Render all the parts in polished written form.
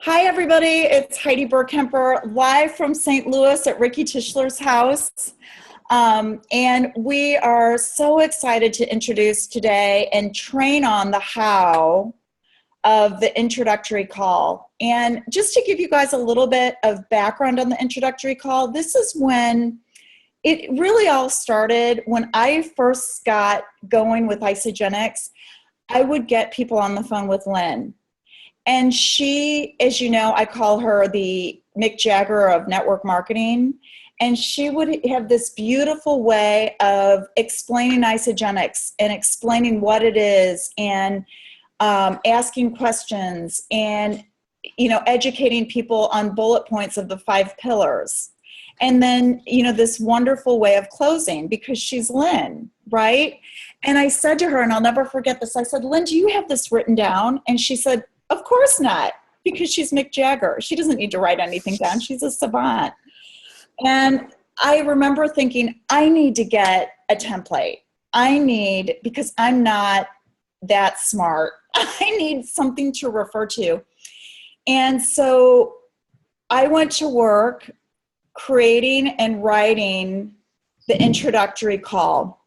Hi, everybody. It's Heidi Burkemper live from St. Louis at Ricky Tischler's house. And we are so excited to introduce today and train on the how of the introductory call. And just to give you guys a little bit of background on the introductory call, this is when it really all started. When I first got going with Isogenics, I would get people on the phone with Lynn. And she, as you know, I call her the Mick Jagger of network marketing. And she would have this beautiful way of explaining isogenics and explaining what it is and asking questions and, educating people on bullet points of the 5 pillars. And then, this wonderful way of closing because she's Lynn, right? And I said to her, and I'll never forget this, I said, Lynn, do you have this written down? And she said, of course not, because she's Mick Jagger. She doesn't need to write anything down. She's a savant. And I remember thinking, I need to get a template. Because I'm not that smart, I need something to refer to. And so I went to work creating and writing the introductory call.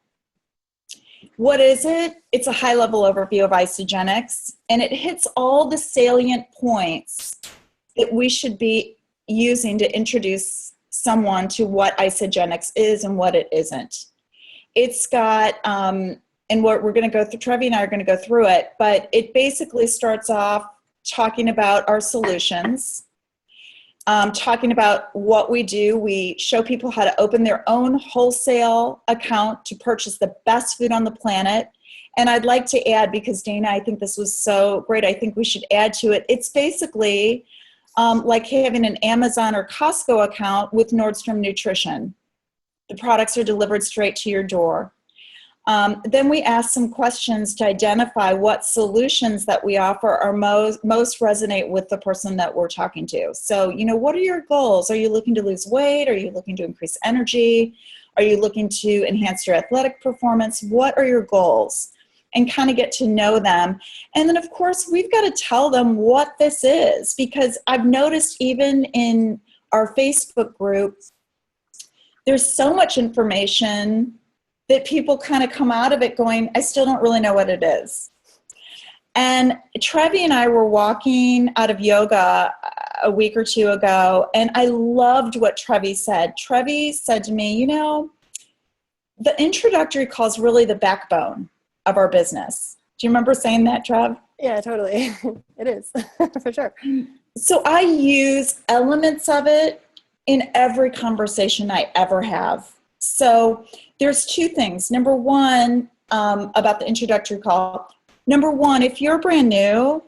What is it? It's a high-level overview of isogenics, and it hits all the salient points that we should be using to introduce someone to what isogenics is and what it isn't. It's got, and what we're going to go through, Trevi and I are going to go through it, but it basically starts off talking about our solutions, talking about what we do. We show people how to open their own wholesale account to purchase the best food on the planet. And I'd like to add, because Dana, I think this was so great, I think we should add to it. It's basically like having an Amazon or Costco account with Nordstrom Nutrition. The products are delivered straight to your door. Then we ask some questions to identify what solutions that we offer are most resonate with the person that we're talking to. So, what are your goals? Are you looking to lose weight? Are you looking to increase energy? Are you looking to enhance your athletic performance? What are your goals? And kind of get to know them. And then, of course, we've got to tell them what this is, because I've noticed even in our Facebook group, there's so much information that people kind of come out of it going, I still don't really know what it is. And Trevi and I were walking out of yoga a week or two ago, and I loved what Trevi said. Trevi said to me, the introductory call is really the backbone of our business. Do you remember saying that, Trev? Yeah, totally. It is, for sure. So I use elements of it in every conversation I ever have. So there's 2 things. Number one, about the introductory call. Number one, if you're brand new,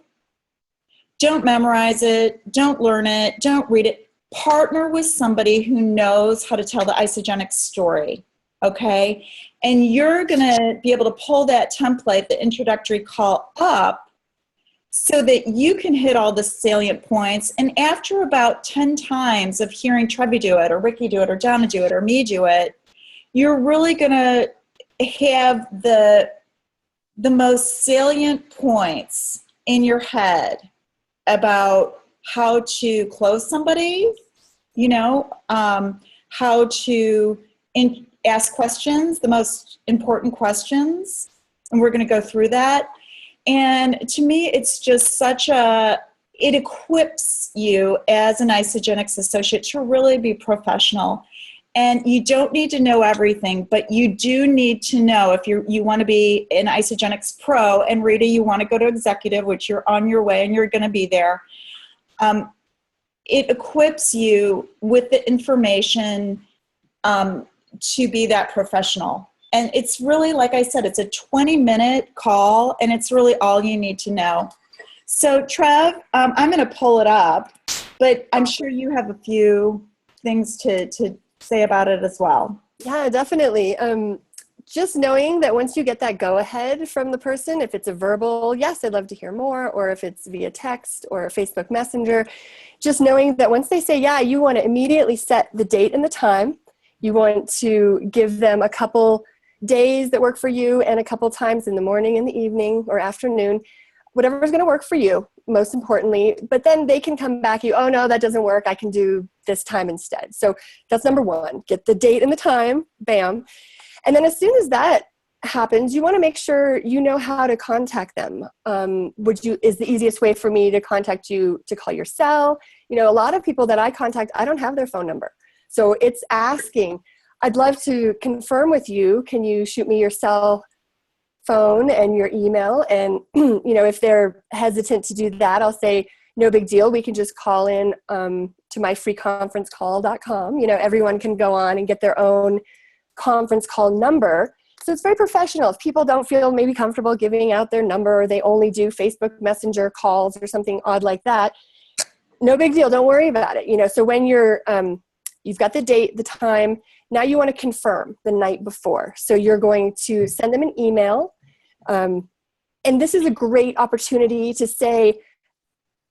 don't memorize it, don't learn it, don't read it. Partner with somebody who knows how to tell the isogenic story, okay? And you're going to be able to pull that template, the introductory call, up so that you can hit all the salient points. And after about 10 times of hearing Trevi do it, or Ricky do it, or Donna do it, or me do it, you're really going to have the most salient points in your head about how to close somebody, how to ask questions, the most important questions. And we're going to go through that. And to me, it's just it equips you as an Isogenics associate to really be professional. And you don't need to know everything, but you do need to know if you want to be an Isogenics pro, and Rita, you want to go to executive, which you're on your way and you're going to be there. It equips you with the information to be that professional. And it's really, like I said, it's a 20-minute call, and it's really all you need to know. So, Trev, I'm going to pull it up, but I'm sure you have a few things to say about it as well. Yeah, definitely. Just knowing that once you get that go-ahead from the person, if it's a verbal, yes, I'd love to hear more, or if it's via text or Facebook Messenger, just knowing that once they say, yeah, you want to immediately set the date and the time. You want to give them a couple days that work for you and a couple times in the morning and the evening or afternoon whatever's going to work for you, most importantly, but then they can come back you, oh no, that doesn't work. I can do this time instead. So that's number one, get the date and the time, bam. And then as soon as that happens, you want to make sure you know how to contact them. Is the easiest way for me to contact you to call your cell? You know, a lot of people that I contact, I don't have their phone number. So it's asking, I'd love to confirm with you. Can you shoot me your cell phone and your email? And, you know, if they're hesitant to do that, I'll say, no big deal. We can just call in to myfreeconferencecall.com. You know, everyone can go on and get their own conference call number. So it's very professional. If people don't feel maybe comfortable giving out their number, or they only do Facebook Messenger calls or something odd like that, no big deal. Don't worry about it. You know, so when you're, you've got the date, the time, now you want to confirm the night before. So you're going to send them an email. And this is a great opportunity to say,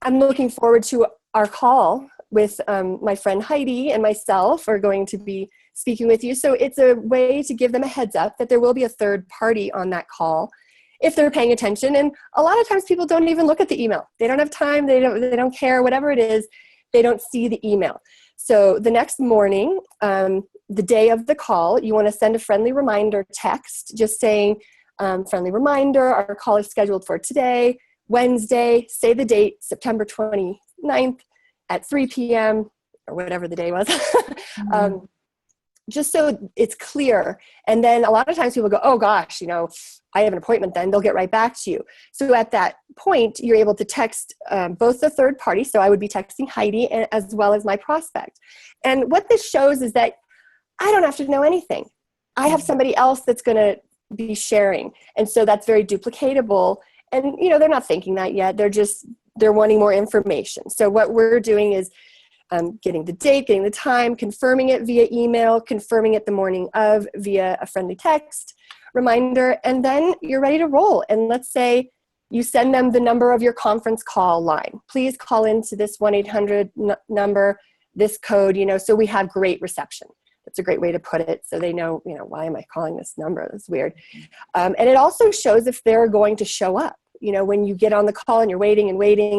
I'm looking forward to our call with my friend Heidi and myself are going to be speaking with you. So it's a way to give them a heads up that there will be a third party on that call if they're paying attention. And a lot of times people don't even look at the email. They don't have time. They don't care, whatever it is, they don't see the email. So the next morning, the day of the call, you want to send a friendly reminder text just saying, friendly reminder, our call is scheduled for today, Wednesday, say the date, September 29th at 3 p.m. or whatever the day was. Just so it's clear. And then a lot of times people go, oh gosh, you know, I have an appointment then, they'll get right back to you. So at that point, you're able to text both the third party. So I would be texting Heidi as well as my prospect. And what this shows is that I don't have to know anything. I have somebody else that's going to be sharing. And so that's very duplicatable. And, you know, they're not thinking that yet. They're wanting more information. So what we're doing is getting the date, getting the time, confirming it via email, confirming it the morning of via a friendly text reminder, and then you're ready to roll. And let's say you send them the number of your conference call line. Please call into this 1-800 number, this code, you know, so we have great reception. That's a great way to put it. So they know, you know, why am I calling this number? That's weird. And it also shows if they're going to show up. You know, when you get on the call and you're waiting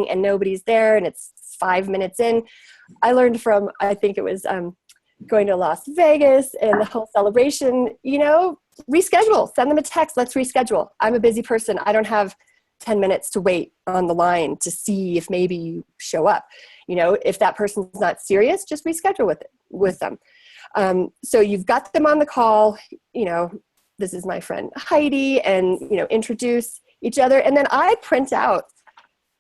and nobody's there and it's 5 minutes in. I learned from, I think it was going to Las Vegas and the whole celebration, you know, reschedule, send them a text, let's reschedule. I'm a busy person. I don't have 10 minutes to wait on the line to see if maybe you show up. You know, if that person's not serious, just reschedule with them. So you've got them on the call, you know, this is my friend Heidi, and, you know, introduce each other. And then I print out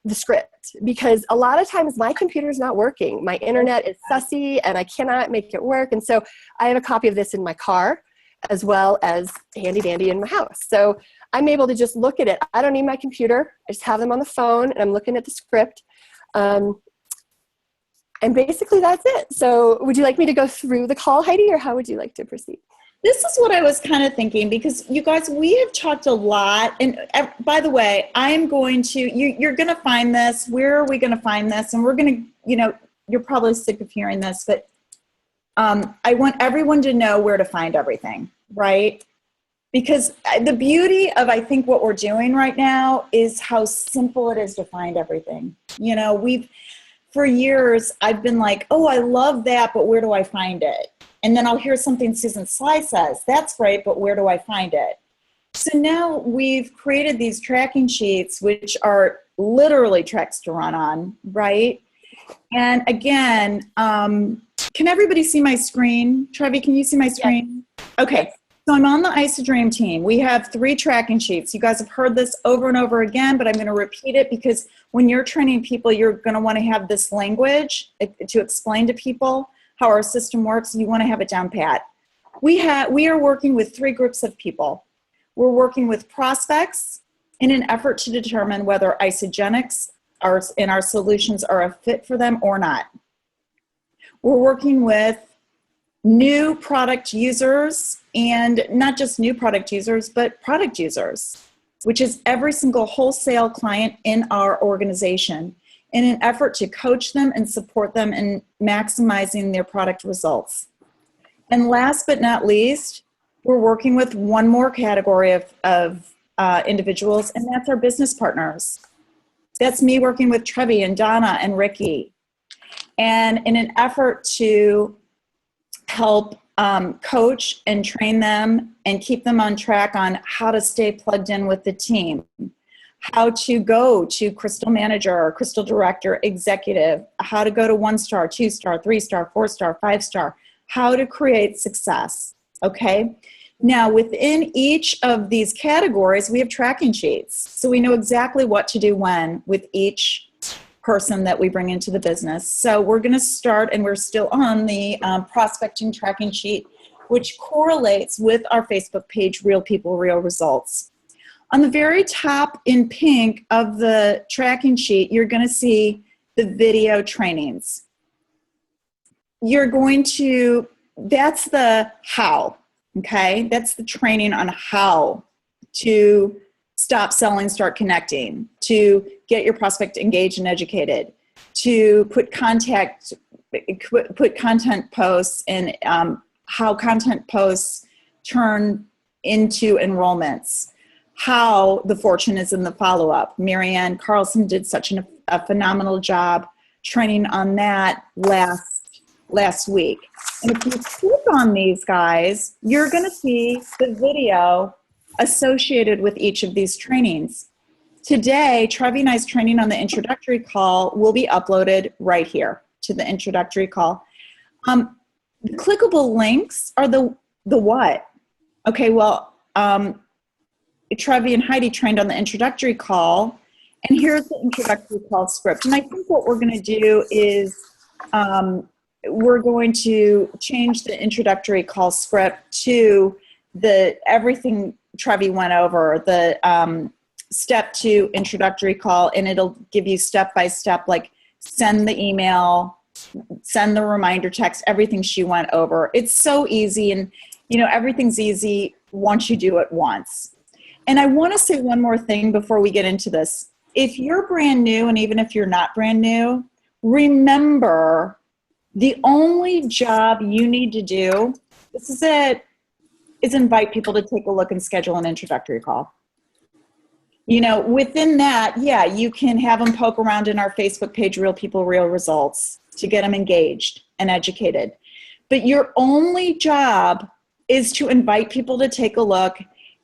the script because a lot of times my computer's not working. My internet is sussy and I cannot make it work. And so I have a copy of this in my car as well as handy dandy in my house. So I'm able to just look at it. I don't need my computer. I just have them on the phone and I'm looking at the script. And basically that's it. So would you like me to go through the call, Heidi, or how would you like to proceed? This is what I was kind of thinking, because you guys, we have talked a lot. And by the way, I'm going to, you're going to find this. Where are we going to find this? And we're going to, you know, you're probably sick of hearing this, but I want everyone to know where to find everything, right? Because the beauty of, I think, what we're doing right now is how simple it is to find everything. You know, for years, I've been like, oh, I love that, but where do I find it? And then I'll hear something Susan Sly says, that's great, but where do I find it? So now we've created these tracking sheets, which are literally tracks to run on, right? And again, can everybody see my screen? Trevi, can you see my screen? Yes. Okay, so I'm on the Isodream team. We have 3 tracking sheets. You guys have heard this over and over again, but I'm gonna repeat it because when you're training people, you're gonna wanna have this language to explain to people how our system works. You want to have it down pat. We are working with 3 groups of people. We're working with prospects in an effort to determine whether isogenics in our solutions are a fit for them or not. We're working with new product users, and not just new product users, but product users, which is every single wholesale client in our organization, in an effort to coach them and support them in maximizing their product results. And last but not least, we're working with one more category of individuals, and that's our business partners. That's me working with Trevi and Donna and Ricky. And in an effort to help coach and train them and keep them on track on how to stay plugged in with the team, how to go to Crystal Manager or Crystal Director Executive, how to go to 1-star, 2-star, 3-star, 4-star, 5-star, how to create success, okay? Now, within each of these categories, we have tracking sheets. So we know exactly what to do when with each person that we bring into the business. So we're going to start, and we're still on the prospecting tracking sheet, which correlates with our Facebook page, Real People, Real Results. On the very top in pink of the tracking sheet, you're going to see the video trainings. You're going to, that's the how, okay? That's the training on how to stop selling, start connecting, to get your prospect engaged and educated, to put content posts and how content posts turn into enrollments, how the fortune is in the follow-up. Marianne Carlson did such a phenomenal job training on that last week. And if you click on these guys, you're going to see the video associated with each of these trainings. Today, Trevi and I's training on the introductory call will be uploaded right here to the introductory call. The clickable links are the what? Okay, well, Trevi and Heidi trained on the introductory call, and here's the introductory call script. And I think what we're going to do is we're going to change the introductory call script to everything Trevi went over, the step 2 introductory call, and it'll give you step-by-step, like send the email, send the reminder text, everything she went over. It's so easy, and everything's easy once you do it once. And I want to say one more thing before we get into this. If you're brand new, and even if you're not brand new, remember the only job you need to do, this is it, is invite people to take a look and schedule an introductory call. Within that, yeah, you can have them poke around in our Facebook page, Real People, Real Results, to get them engaged and educated. But your only job is to invite people to take a look,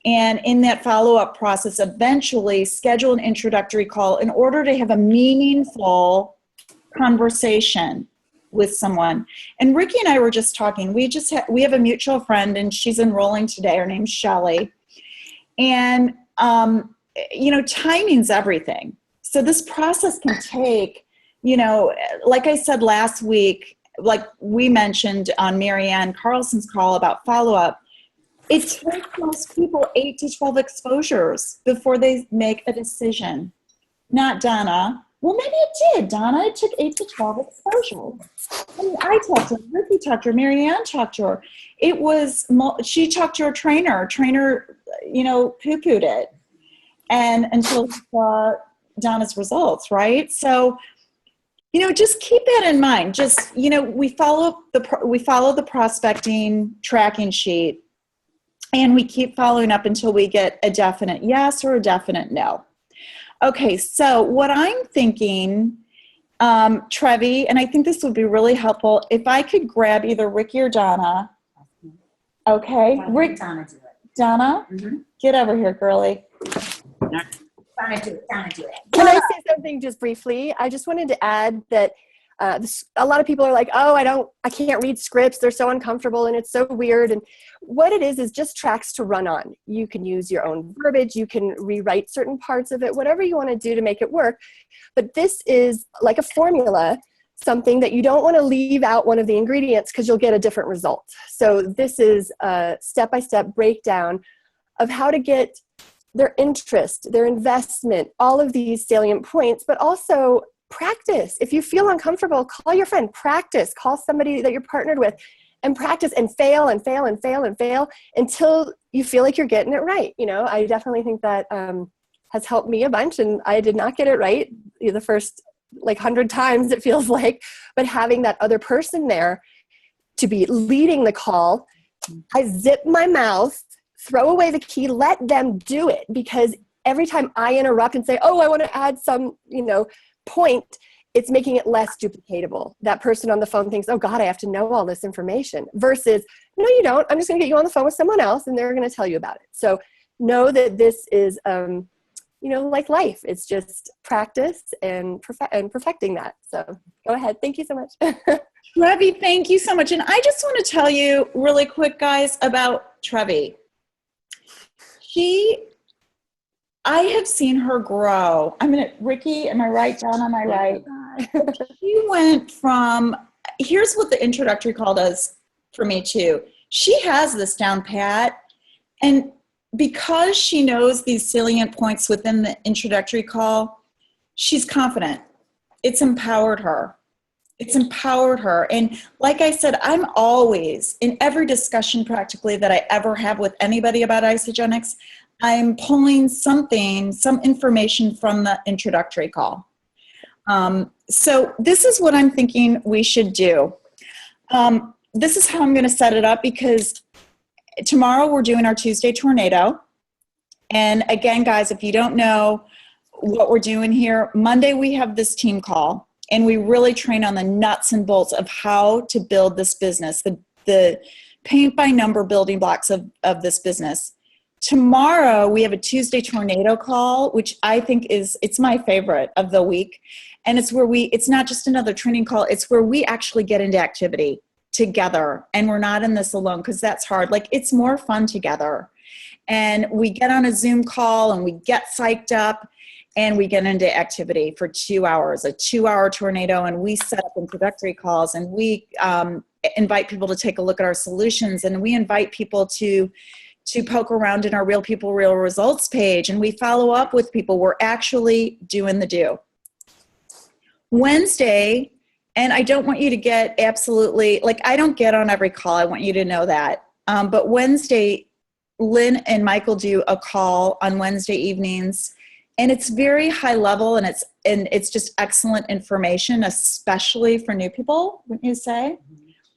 and in that follow-up process, eventually schedule an introductory call in order to have a meaningful conversation with someone. And Ricky and I were just talking. We have a mutual friend, and she's enrolling today. Her name's Shelly. And, timing's everything. So this process can take, like I said last week, like we mentioned on Marianne Carlson's call about follow-up, it takes most people 8 to 12 exposures before they make a decision. Not Donna. Well, maybe it did, Donna. It took 8 to 12 exposures. I mean, I talked to her, Ricky talked to her, Marianne talked to her. She talked to her trainer, poo-pooed it. And until she saw Donna's results, right? So, just keep that in mind. Just, we follow the prospecting tracking sheet, and we keep following up until we get a definite yes or a definite no. Okay, so what I'm thinking, Trevi, and I think this would be really helpful, if I could grab either Ricky or Donna. Okay, Donna, do it. Donna, get over here, girly. Donna, do it. Can I say something just briefly? I just wanted to add that a lot of people are like, oh, I can't read scripts. They're so uncomfortable and it's so weird. And what it is just tracks to run on. You can use your own verbiage. You can rewrite certain parts of it, whatever you want to do to make it work. But this is like a formula, something that you don't want to leave out one of the ingredients because you'll get a different result. So this is a step-by-step breakdown of how to get their interest, their investment, all of these salient points, but also practice. If you feel uncomfortable, call your friend, practice, call somebody that you're partnered with and practice and fail and fail and fail and fail until you feel like you're getting it right. I definitely think that has helped me a bunch, and I did not get it right the first 100 times it feels like, but having that other person there to be leading the call, I zip my mouth, throw away the key, let them do it, because every time I interrupt and say, oh, I want to add some, point, it's making it less duplicatable. That person on the phone thinks, oh God, I have to know all this information, versus, no, you don't. I'm just going to get you on the phone with someone else and they're going to tell you about it. So know that this is, like life. It's just practice and perfecting that. So go ahead. Thank you so much. Trevi, thank you so much. And I just want to tell you really quick, guys, about Trevi. I have seen her grow. Ricky, am I right? John, am I right? She went from, here's what the introductory call does for me too. She has this down pat, and because she knows these salient points within the introductory call, she's confident. It's empowered her. And like I said, I'm always, in every discussion practically that I ever have with anybody about Isagenix, I'm pulling some information from the introductory call. So this is what I'm thinking we should do. This is how I'm going to set it up, because tomorrow we're doing our Tuesday tornado. And again, guys, if you don't know what we're doing here, Monday we have this team call, and we really train on the nuts and bolts of how to build this business, the paint by number building blocks of this business. Tomorrow we have a Tuesday tornado call, which I think it's my favorite of the week. And it's where it's not just another training call, it's where we actually get into activity together, and we're not in this alone, because that's hard. Like, it's more fun together. And we get on a Zoom call and we get psyched up and we get into activity for 2 hours, a 2-hour tornado, and we set up introductory calls, and we invite people to take a look at our solutions, and we invite people to poke around in our Real People, Real Results page, and we follow up with people. We're actually doing the do. Wednesday, and I don't want you to get absolutely, like, I don't get on every call. I want you to know that. But Wednesday, Lynn and Michael do a call on Wednesday evenings, and it's very high level, and it's just excellent information, especially for new people, wouldn't you say?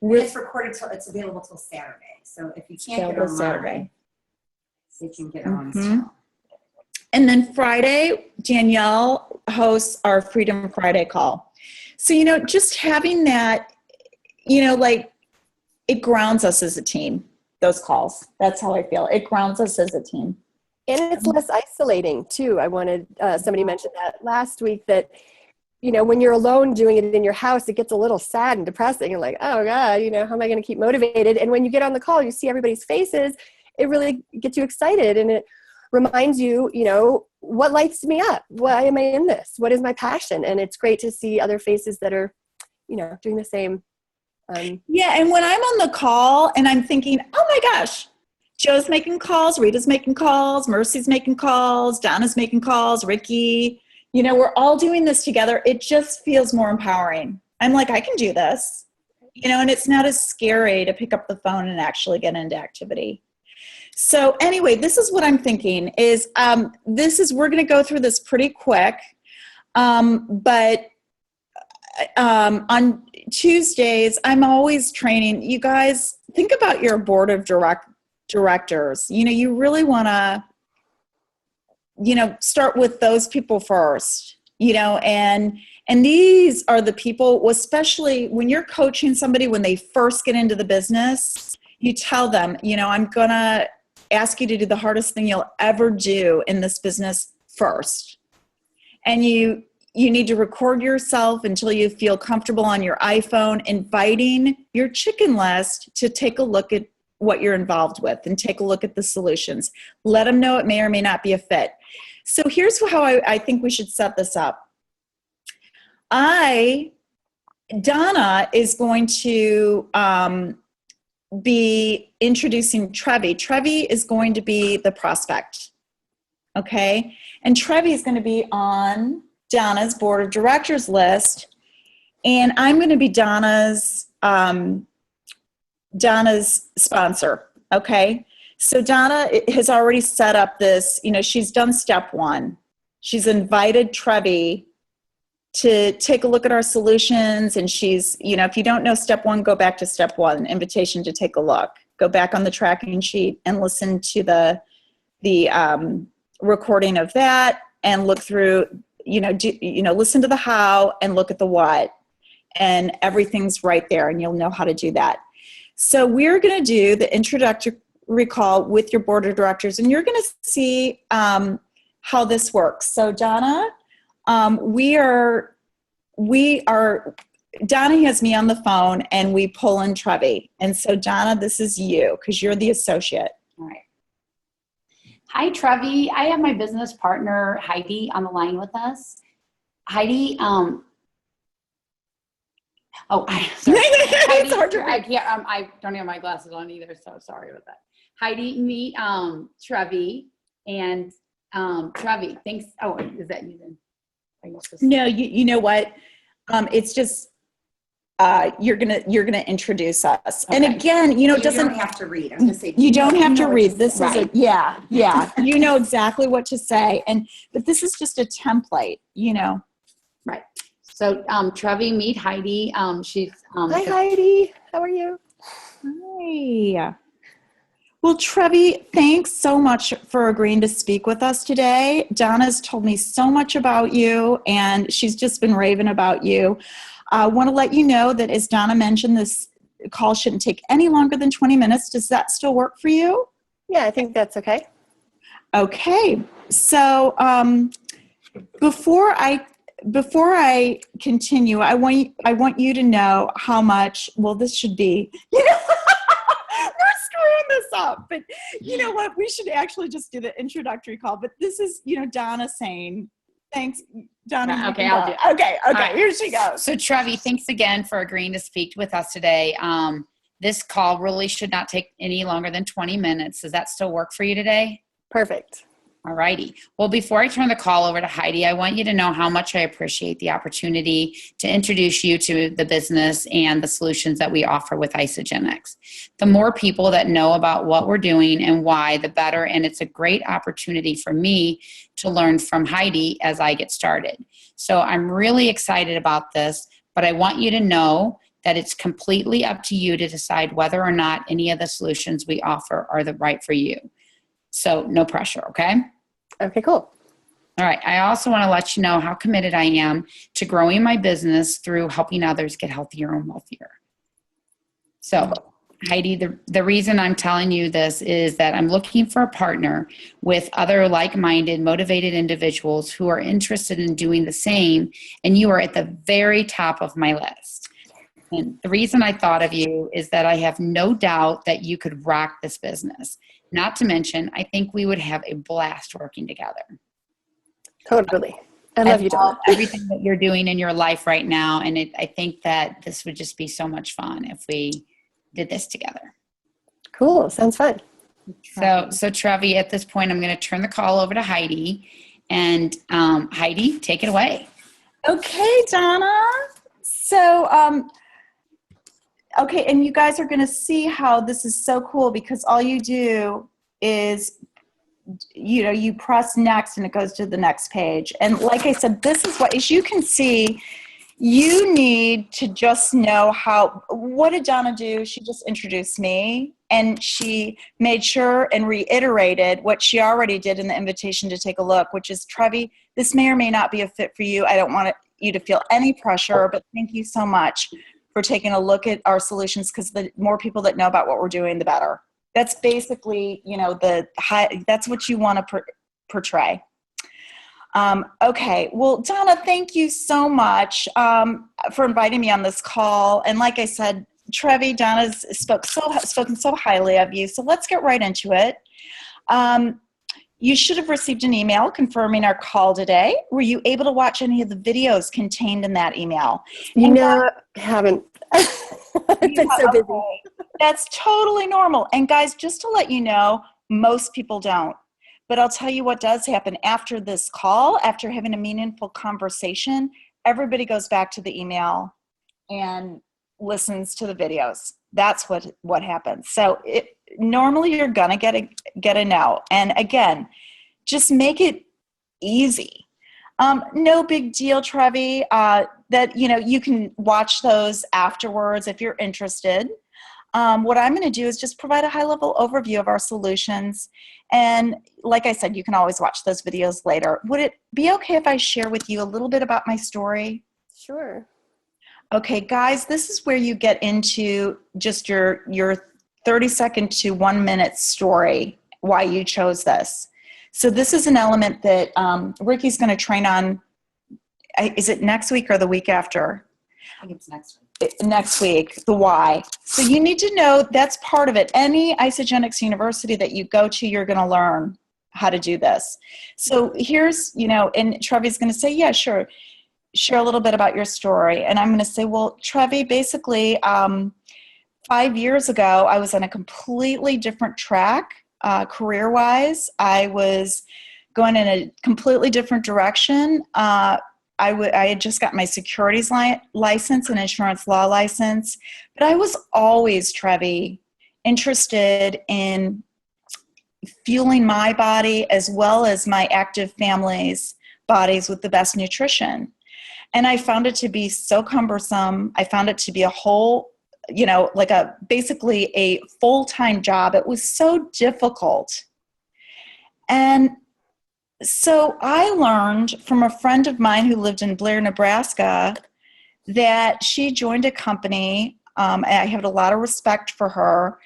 It's recorded it's available till Saturday. So if you can't get on Saturday, you can get on still. And then Friday, Danielle hosts our Freedom Friday call. So, just having that, like, it grounds us as a team, those calls. That's how I feel. It grounds us as a team. And it's less isolating too. I wanted, somebody mentioned that last week, that, when you're alone doing it in your house, it gets a little sad and depressing, and like, oh God, how am I going to keep motivated? And when you get on the call, you see everybody's faces, it really gets you excited, and it reminds you, what lights me up? Why am I in this? What is my passion? And it's great to see other faces that are, doing the same. Yeah. And when I'm on the call and I'm thinking, oh my gosh, Joe's making calls, Rita's making calls, Mercy's making calls, Donna's making calls, Ricky, we're all doing this together. It just feels more empowering. I'm like, I can do this, and it's not as scary to pick up the phone and actually get into activity. So anyway, this is what I'm thinking is, we're going to go through this pretty quick. But on Tuesdays, I'm always training. You guys, think about your board of directors. You really want to, start with those people first, and these are the people, especially when you're coaching somebody when they first get into the business, you tell them, I'm going to ask you to do the hardest thing you'll ever do in this business first. And you need to record yourself until you feel comfortable on your iPhone, inviting your chicken list to take a look at what you're involved with and take a look at the solutions. Let them know it may or may not be a fit. So here's how I think we should set this up. Donna is going to be introducing Trevi. Trevi is going to be the prospect. Okay? And Trevi is going to be on Donna's board of directors list. And I'm going to be Donna's sponsor. Okay? So Donna has already set up this, she's done step one. She's invited Trevi to take a look at our solutions. And she's, if you don't know step one, go back to step one, invitation to take a look. Go back on the tracking sheet and listen to the recording of that and look through, listen to the how and look at the what, and everything's right there and you'll know how to do that. So we're going to do the introductory call with your board of directors, and you're going to see how this works. So Donna, Donna has me on the phone and we pull in Trevi. And so Donna, this is you because you're the associate. All right. Hi, Trevi. I have my business partner, Heidi, on the line with us. Heidi, sorry. Heidi, It's hard to read. I can't, I don't have my glasses on either, so sorry about that. Heidi, meet Trevi, and Trevi, thanks. Oh, is that you then? Are you supposed to- No, you know what? It's just you're gonna introduce us. Okay. And again, You doesn't don't have to read. I was gonna say you don't have to what read. This right. is yeah. You know exactly what to say, but this is just a template. Right. So, Trevi, meet Heidi. She's Hi, Heidi. How are you? Hi. Well, Trevi, thanks so much for agreeing to speak with us today. Donna's told me so much about you, and she's just been raving about you. I want to let you know that, as Donna mentioned, this call shouldn't take any longer than 20 minutes. Does that still work for you? Yeah, I think that's okay. Okay. So before I continue, I want you to know how much. Well, this should be. We're screwing this up, but you know what? We should actually just do the introductory call. But this is, Donna saying, thanks, Donna. Okay, I'll do it. Okay, right. Here she goes. So Trevi, thanks again for agreeing to speak with us today. This call really should not take any longer than 20 minutes. Does that still work for you today? Perfect. All righty. Well, before I turn the call over to Heidi, I want you to know how much I appreciate the opportunity to introduce you to the business and the solutions that we offer with Isagenix. The more people that know about what we're doing and why, the better. And it's a great opportunity for me to learn from Heidi as I get started. So I'm really excited about this, but I want you to know that it's completely up to you to decide whether or not any of the solutions we offer are the right for you. So no pressure, okay? Okay, cool. All right. I also want to let you know how committed I am to growing my business through helping others get healthier and wealthier. So, Heidi, the reason I'm telling you this is that I'm looking for a partner with other like-minded, motivated individuals who are interested in doing the same, and you are at the very top of my list. And the reason I thought of you is that I have no doubt that you could rock this business. Not to mention, I think we would have a blast working together. Totally. I love you, Donna. Everything that you're doing in your life right now, and I think that this would just be so much fun if we did this together. Cool. Sounds fun. So Trevi, at this point, I'm going to turn the call over to Heidi. And Heidi, take it away. Okay, Donna. So, okay, and you guys are going to see how this is so cool because all you do is, you press next and it goes to the next page. And like I said, this is what, as you can see, you need to just know what did Donna do? She just introduced me and she made sure and reiterated what she already did in the invitation to take a look, which is, Trevi, this may or may not be a fit for you. I don't want you to feel any pressure, but thank you so much for taking a look at our solutions, because the more people that know about what we're doing, the better. That's basically, that's what you want to portray. Okay. Well, Donna, thank you so much for inviting me on this call. And like I said, Trevi, Donna's spoken so highly of you. So let's get right into it. You should have received an email confirming our call today. Were you able to watch any of the videos contained in that email? No, I haven't. I've been so busy. Okay. That's totally normal. And guys, just to let you know, most people don't. But I'll tell you what does happen after this call, after having a meaningful conversation, everybody goes back to the email and listens to the videos. That's what happens. So normally you're gonna get a no. And again, just make it easy. No big deal, Trevi. That you can watch those afterwards if you're interested. what I'm going to do is just provide a high-level overview of our solutions. And like I said, you can always watch those videos later. Would it be okay if I share with you a little bit about my story? Sure. Okay, guys, this is where you get into just your 30-second to 1 minute story, why you chose this. So this is an element that Ricky's going to train on. Is it next week or the week after? I think it's next week. Next week, the why. So you need to know that's part of it. Any Isogenics university that you go to, you're going to learn how to do this. So here's, and Trevi's going to say, yeah, sure. Share a little bit about your story. And I'm going to say, well, Trevi, basically, 5 years ago, I was on a completely different track career-wise. I was going in a completely different direction. I had just got my securities license and insurance law license, but I was always, Trevi, interested in fueling my body as well as my active family's bodies with the best nutrition. And I found it to be so cumbersome. I found it to be a whole, basically a full-time job. It was so difficult. And so I learned from a friend of mine who lived in Blair, Nebraska, that she joined a company, and I have a lot of respect for her,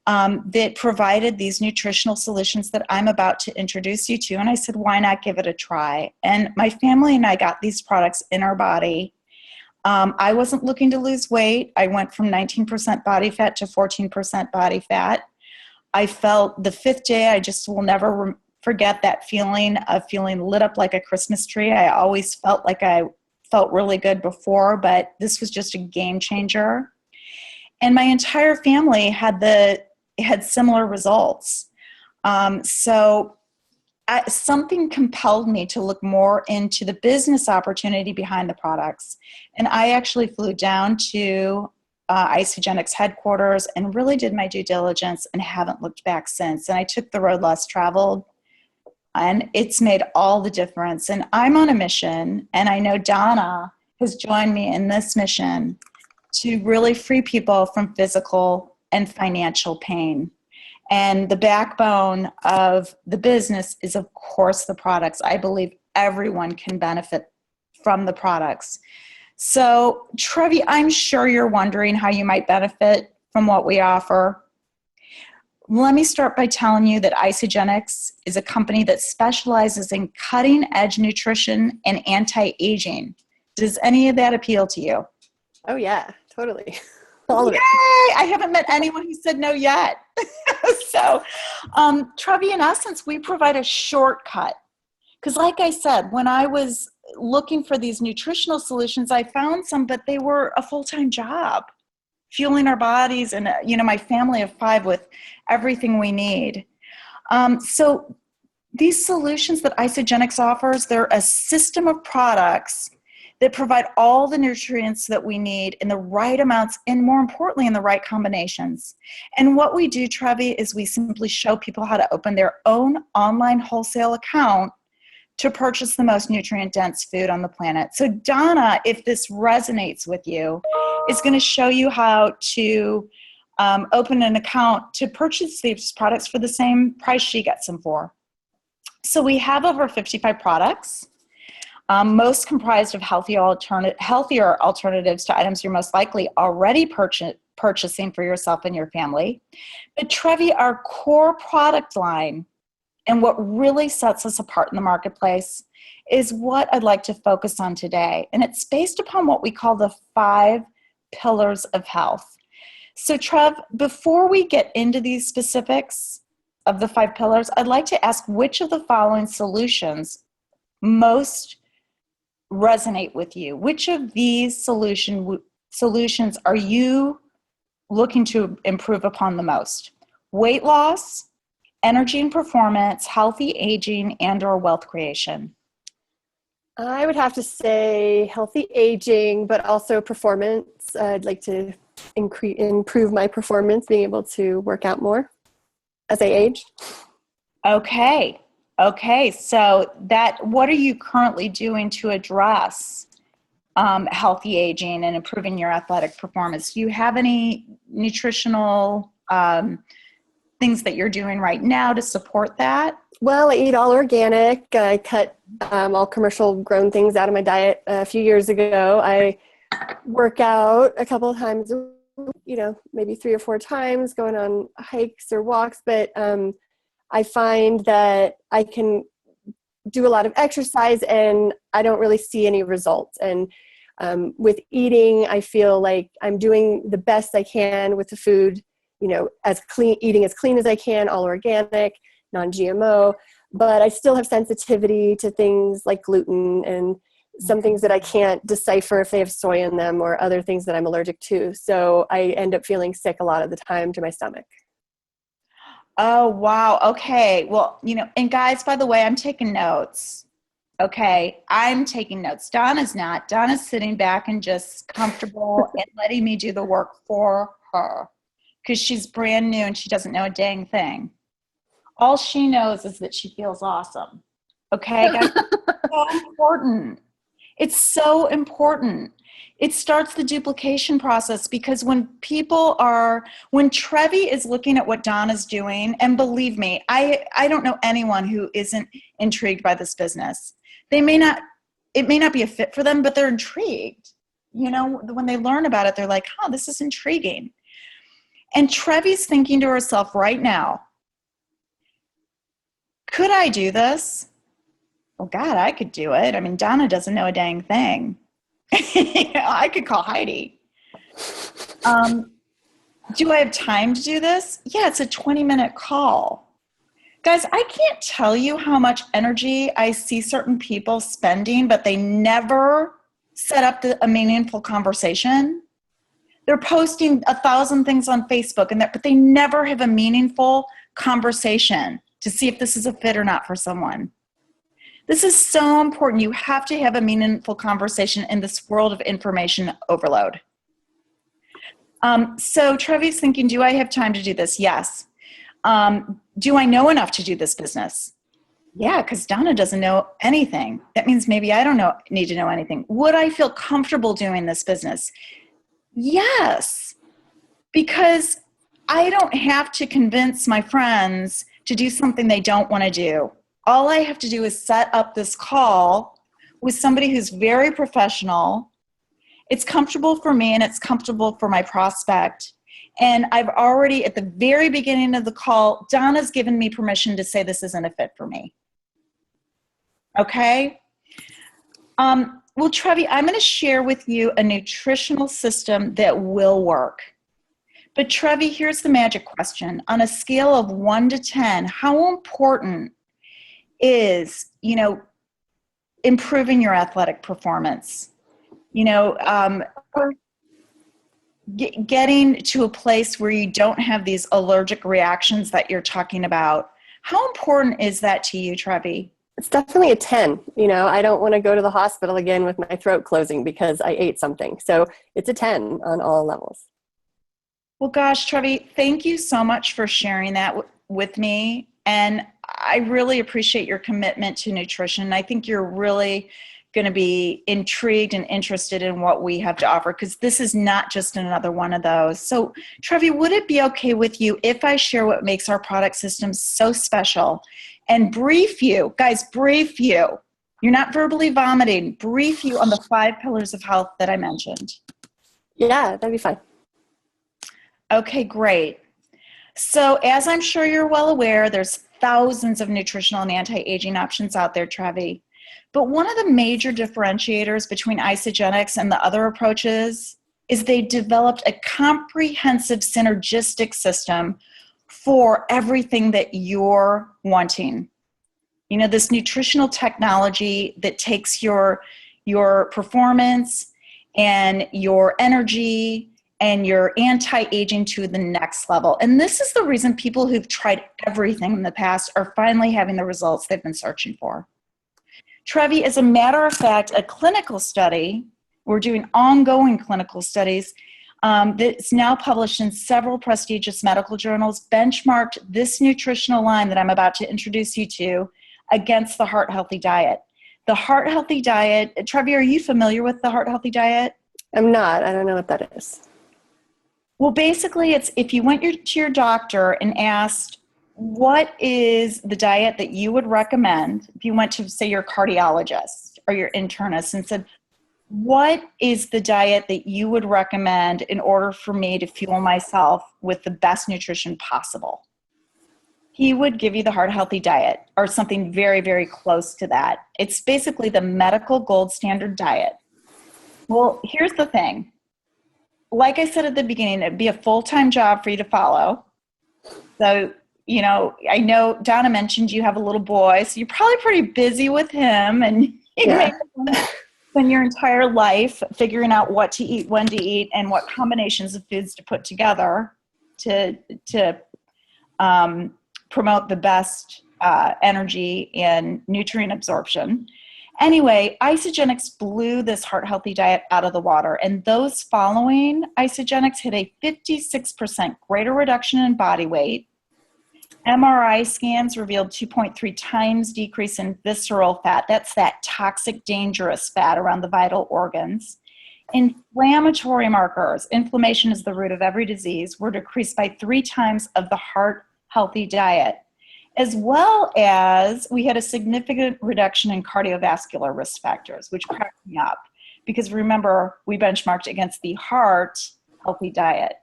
that provided these nutritional solutions that I'm about to introduce you to. And I said, why not give it a try? And my family and I got these products in our body. I wasn't looking to lose weight. I went from 19% body fat to 14% body fat. I felt the 5th day, I just will never forget that feeling of feeling lit up like a Christmas tree. I always felt like I felt really good before, but this was just a game changer. And my entire family had similar results. Something compelled me to look more into the business opportunity behind the products. And I actually flew down to Isogenics headquarters and really did my due diligence and haven't looked back since. And I took the road less traveled. And it's made all the difference. And I'm on a mission, and I know Donna has joined me in this mission to really free people from physical and financial pain. And the backbone of the business is, of course, the products. I believe everyone can benefit from the products. So, Trevi, I'm sure you're wondering how you might benefit from what we offer. Let me start by telling you that Isogenics is a company that specializes in cutting-edge nutrition and anti-aging. Does any of that appeal to you? Oh, yeah, totally. All of it. Yay! I haven't met anyone who said no yet. So, Trevi, in essence, we provide a shortcut. Because like I said, when I was looking for these nutritional solutions, I found some, but they were a full-time job, fueling our bodies and, my family of 5 with everything we need. So these solutions that Isogenics offers, they're a system of products that provide all the nutrients that we need in the right amounts and, more importantly, in the right combinations. And what we do, Trevi, is we simply show people how to open their own online wholesale account to purchase the most nutrient-dense food on the planet. So Donna, if this resonates with you, is going to show you how to open an account to purchase these products for the same price she gets them for. So we have over 55 products, most comprised of healthier alternatives to items you're most likely already purchasing for yourself and your family. But Trevi, our core product line, and what really sets us apart in the marketplace, is what I'd like to focus on today. And it's based upon what we call the 5 pillars of health. So Trev, before we get into these specifics of the 5 pillars, I'd like to ask which of the following solutions most resonate with you. Which of these solutions are you looking to improve upon the most? Weight loss, energy and performance, healthy aging, and or wealth creation? I would have to say healthy aging, but also performance. I'd like to improve my performance, being able to work out more as I age. Okay. So what are you currently doing to address healthy aging and improving your athletic performance. Do you have any nutritional things that you're doing right now to support that? Well, I eat all organic. I cut all commercial grown things out of my diet a few years ago. I work out a couple of times, maybe 3 or 4 times, going on hikes or walks. But I find that I can do a lot of exercise and I don't really see any results. And with eating, I feel like I'm doing the best I can with the food, eating as clean as I can, all organic, non-GMO, but I still have sensitivity to things like gluten and some things that I can't decipher if they have soy in them or other things that I'm allergic to. So I end up feeling sick a lot of the time to my stomach. Oh, wow. Okay. Well, and guys, by the way, I'm taking notes. Okay. I'm taking notes. Donna's not. Donna's sitting back and just comfortable and letting me do the work for her because she's brand new and she doesn't know a dang thing. All she knows is that she feels awesome. Okay, guys, it's so important. It's so important. It starts the duplication process because when Trevi is looking at what Donna's doing, and believe me, I don't know anyone who isn't intrigued by this business. It may not be a fit for them, but they're intrigued. When they learn about it, they're like, this is intriguing. And Trevi's thinking to herself right now, could I do this? Well, God, I could do it. I mean, Donna doesn't know a dang thing. I could call Heidi. Do I have time to do this? Yeah, it's a 20-minute call. Guys, I can't tell you how much energy I see certain people spending, but they never set up a meaningful conversation. They're posting 1,000 things on Facebook, but they never have a meaningful conversation to see if this is a fit or not for someone. This is so important. You have to have a meaningful conversation in this world of information overload. So Trevi's thinking, do I have time to do this? Yes. Do I know enough to do this business? Yeah, because Donna doesn't know anything. That means maybe I don't need to know anything. Would I feel comfortable doing this business? Yes, because I don't have to convince my friends to do something they don't want to do. All I have to do is set up this call with somebody who's very professional. It's comfortable for me and it's comfortable for my prospect. And I've already, at the very beginning of the call, Donna's given me permission to say this isn't a fit for me. Okay? Well, Trevi, I'm going to share with you a nutritional system that will work. But Trevi, here's the magic question. On a scale of 1 to 10, how important is, improving your athletic performance? Getting to a place where you don't have these allergic reactions that you're talking about. How important is that to you, Trevi? It's definitely a 10. I don't want to go to the hospital again with my throat closing because I ate something. So it's a 10 on all levels. Well, gosh, Trevi, thank you so much for sharing that with me. And I really appreciate your commitment to nutrition. I think you're really going to be intrigued and interested in what we have to offer because this is not just another one of those. So, Trevi, would it be okay with you if I share what makes our product system so special and brief you? Guys, brief you. You're not verbally vomiting. Brief you on the 5 pillars of health that I mentioned. Yeah, that'd be fine. Okay, great. So as I'm sure you're well aware, there's thousands of nutritional and anti-aging options out there, Trevi. But one of the major differentiators between Isagenix and the other approaches is they developed a comprehensive synergistic system for everything that you're wanting. This nutritional technology that takes your performance and your energy and your anti-aging to the next level. And this is the reason people who've tried everything in the past are finally having the results they've been searching for. Trevi, as a matter of fact, a clinical study, we're doing ongoing clinical studies that's now published in several prestigious medical journals, benchmarked this nutritional line that I'm about to introduce you to against the Heart Healthy diet. the Heart Healthy Diet. Trevi, are you familiar with the Heart Healthy Diet? I'm not. I don't know what that is. Well, basically, it's if you went to your doctor and asked, what is the diet that you would recommend? If you went to, say, your cardiologist or your internist and said, what is the diet that you would recommend in order for me to fuel myself with the best nutrition possible? He would give you the Heart Healthy Diet or something very, very close to that. It's basically the medical gold standard diet. Well, here's the thing. Like I said at the beginning, it'd be a full-time job for you to follow. So, I know Donna mentioned you have a little boy, so you're probably pretty busy with him, and you may spend your entire life figuring out what to eat, when to eat, and what combinations of foods to put together to promote the best energy and nutrient absorption. Anyway, Isagenix blew this Heart Healthy Diet out of the water, and those following Isagenix hit a 56% greater reduction in body weight. MRI scans revealed 2.3 times decrease in visceral fat. That's that toxic, dangerous fat around the vital organs. Inflammatory markers, inflammation is the root of every disease, were decreased by 3 times of the Heart Healthy Diet, as well as we had a significant reduction in cardiovascular risk factors, which cracked me up because remember, we benchmarked against the Heart Healthy Diet.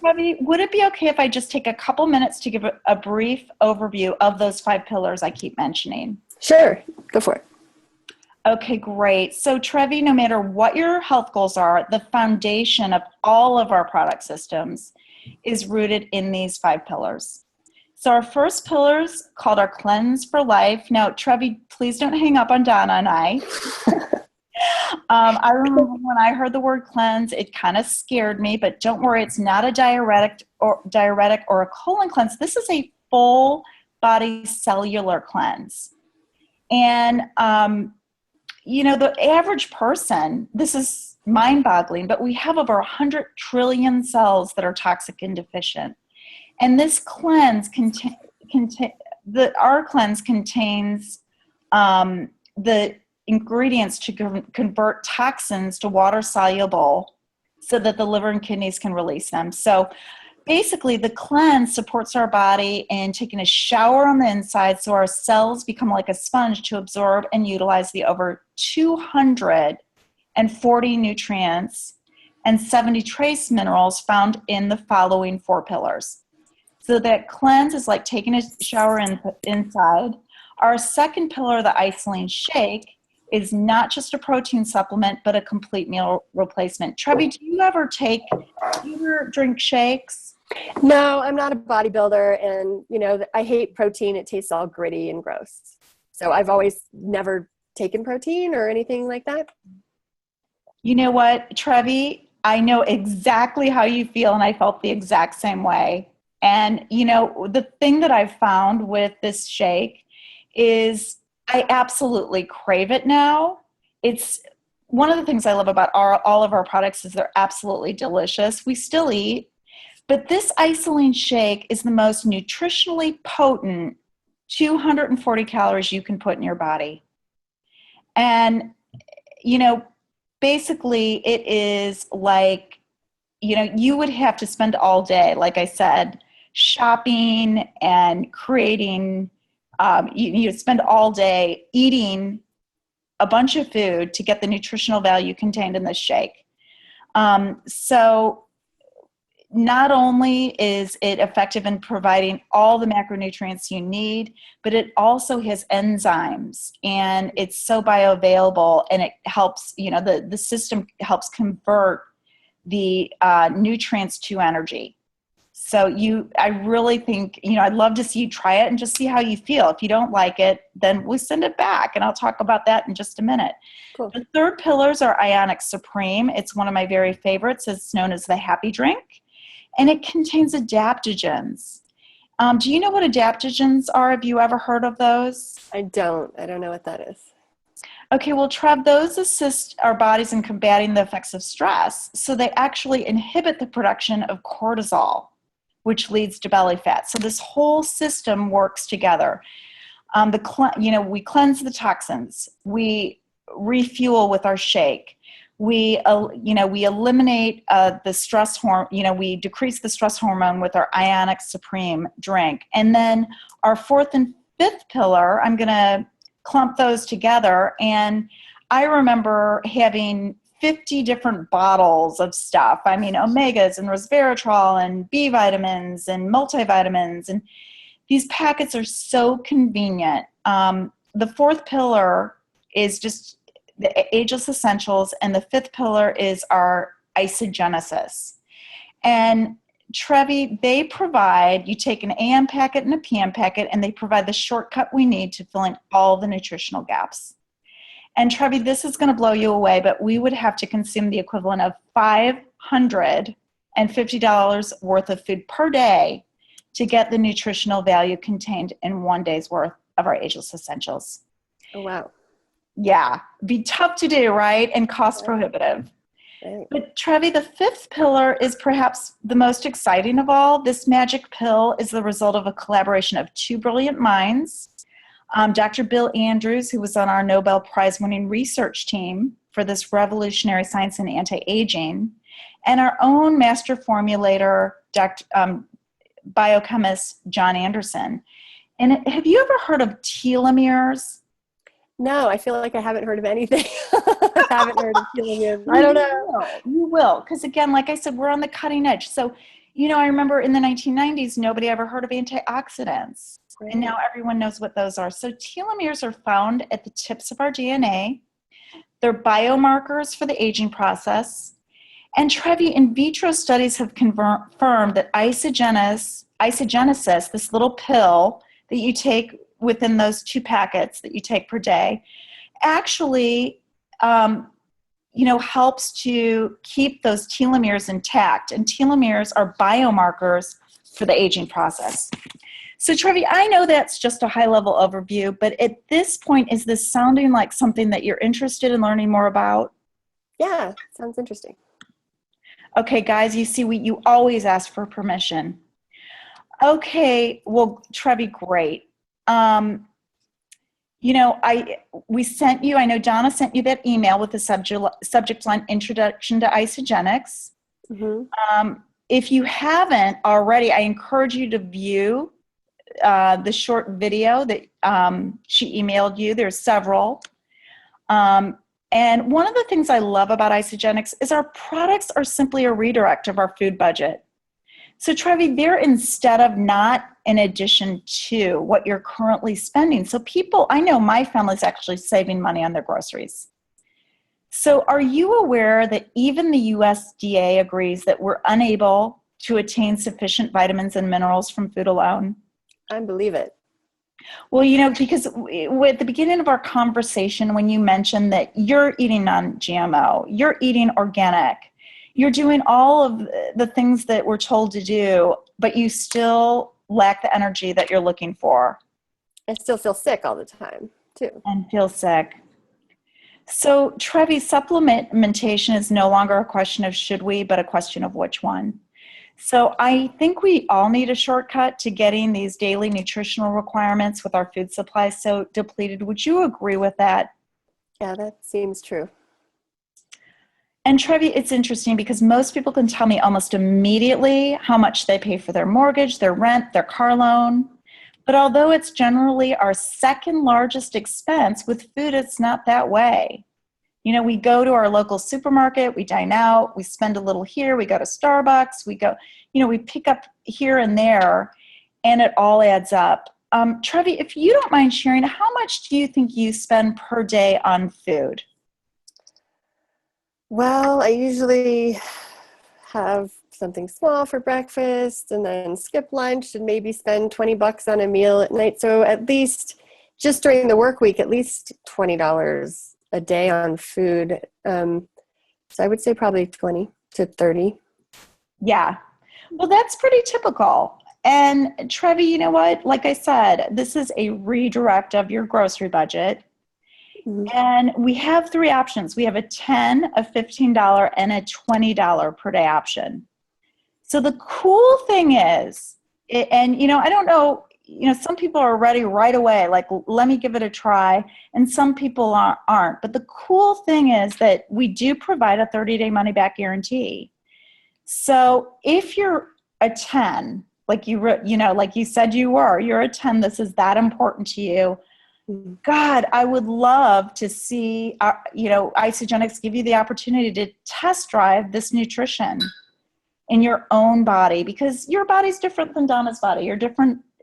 Trevi, would it be okay if I just take a couple minutes to give a brief overview of those 5 pillars I keep mentioning? Sure, go for it. Okay, great. So Trevi, no matter what your health goals are, the foundation of all of our product systems is rooted in these 5 pillars. So our first pillar is called our Cleanse for Life. Now, Trevi, please don't hang up on Donna and I. I remember when I heard the word cleanse, it kind of scared me, but don't worry, it's not a diuretic or a colon cleanse. This is a full body cellular cleanse. And, the average person, this is mind-boggling, but we have over 100 trillion cells that are toxic and deficient. And this cleanse our cleanse contains the ingredients to convert toxins to water soluble so that the liver and kidneys can release them. So basically the cleanse supports our body in taking a shower on the inside so our cells become like a sponge to absorb and utilize the over 240 nutrients and 70 trace minerals found in the following 4 pillars. So that cleanse is like taking a shower inside. Our second pillar, the Isolene Shake, is not just a protein supplement, but a complete meal replacement. Trevi, do you ever drink shakes? No, I'm not a bodybuilder, and I hate protein. It tastes all gritty and gross. So I've always never taken protein or anything like that. You know what, Trevi? I know exactly how you feel, and I felt the exact same way. And, the thing that I've found with this shake is I absolutely crave it now. It's one of the things I love about all of our products is they're absolutely delicious. We still eat. But this Isolene Shake is the most nutritionally potent 240 calories you can put in your body. And, basically it is like, you would have to spend all day, like I said, shopping and creating, you spend all day eating a bunch of food to get the nutritional value contained in this shake. So not only is it effective in providing all the macronutrients you need, but it also has enzymes and it's so bioavailable and it helps, the system helps convert the nutrients to energy. So I really think, I'd love to see you try it and just see how you feel. If you don't like it, then we send it back and I'll talk about that in just a minute. Cool. The third pillars are Ionic Supreme. It's one of my very favorites. It's known as the Happy Drink. And it contains adaptogens. Do you know what adaptogens are? Have you ever heard of those? I don't know what that is. Okay, well, Trev, those assist our bodies in combating the effects of stress. So they actually inhibit the production of cortisol, which leads to belly fat. So this whole system works together. We cleanse the toxins. We refuel with our shake. We eliminate the stress hormone. We decrease the stress hormone with our Ionic Supreme drink. And then our fourth and fifth pillar, I'm going to clump those together. And I remember having 50 different bottles of stuff. I mean, omegas and resveratrol and B vitamins and multivitamins. And these packets are so convenient. The fourth pillar is just the Ageless Essentials, and the fifth pillar is our isogenesis. And Trevi, they provide, you take an AM packet and a PM packet, and they provide the shortcut we need to fill in all the nutritional gaps. And Trevi, this is going to blow you away, but we would have to consume the equivalent of $550 worth of food per day to get the nutritional value contained in one day's worth of our Ageless Essentials. Oh, wow. Yeah, be tough to do, right? And cost prohibitive. Right. But Trevi, the fifth pillar is perhaps the most exciting of all. This magic pill is the result of a collaboration of two brilliant minds. Dr. Bill Andrews, who was on our Nobel Prize-winning research team for this revolutionary science in anti-aging, and our own master formulator, biochemist John Anderson. And have you ever heard of telomeres? No, I feel like I haven't heard of anything. I haven't heard of telomeres. I don't know. You will. Because again, like I said, we're on the cutting edge. So, I remember in the 1990s, nobody ever heard of antioxidants. Right. And now everyone knows what those are. So telomeres are found at the tips of our DNA. They're biomarkers for the aging process. And Trevi, in vitro studies have confirmed that isogenesis, this little pill that you take within those two packets that you take per day, actually, helps to keep those telomeres intact. And telomeres are biomarkers for the aging process. So Trevi, I know that's just a high-level overview, but at this point, is this sounding like something that you're interested in learning more about? Yeah, sounds interesting. Okay, guys, you see, you always ask for permission. Okay, well, Trevi, great. We sent you, I know Donna sent you that email with the subject line Introduction to Isogenics. Mm-hmm. If you haven't already, I encourage you to view the short video that she emailed you. There's several. And one of the things I love about Isogenics is our products are simply a redirect of our food budget. So Trevi, they're instead of, not in addition to what you're currently spending. So I know my family's actually saving money on their groceries. So are you aware that even the USDA agrees that we're unable to attain sufficient vitamins and minerals from food alone? I believe it. Well, because at the beginning of our conversation, when you mentioned that you're eating non-GMO, you're eating organic, you're doing all of the things that we're told to do, but you still lack the energy that you're looking for. I still feel sick all the time, too. And feel sick. So, Trevi, supplementation is no longer a question of should we, but a question of which one. So I think we all need a shortcut to getting these daily nutritional requirements with our food supply so depleted. Would you agree with that? Yeah, that seems true. And Trevi, it's interesting because most people can tell me almost immediately how much they pay for their mortgage, their rent, their car loan. But although it's generally our second largest expense, with food, it's not that way. We go to our local supermarket, we dine out, we spend a little here, we go to Starbucks, we pick up here and there, and it all adds up. Trevi, if you don't mind sharing, how much do you think you spend per day on food? Well, I usually have something small for breakfast and then skip lunch and maybe spend $20 on a meal at night. So at least just during the work week, at least $20 a day on food. So I would say probably 20 to 30. Yeah. Well, that's pretty typical. And Trevi, you know what? Like I said, this is a redirect of your grocery budget. Mm-hmm. And we have three options. We have a $10, a $15, and a $20 per day option. So the cool thing is, I don't know, some people are ready right away, like, let me give it a try, and some people aren't. But the cool thing is that we do provide a 30-day money-back guarantee. So if you're a 10, like like you said you're a 10, this is that important to you, God, I would love to see, Isagenix give you the opportunity to test drive this nutrition in your own body, because your body's different than Donna's body.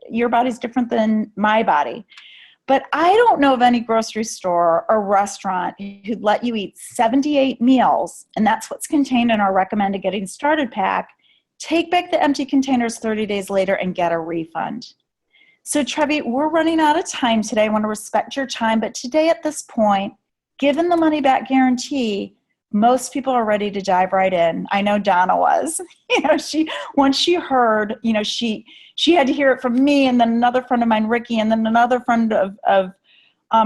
Your body's different than my body. But I don't know of any grocery store or restaurant who'd let you eat 78 meals, and that's what's contained in our recommended getting started pack. Take back the empty containers 30 days later and get a refund. So Trevi, we're running out of time today. I want to respect your time, but today at this point, given the money back guarantee, most people are ready to dive right in. I know Donna was. Once she heard, she had to hear it from me, and then another friend of mine, Ricky, and then another friend of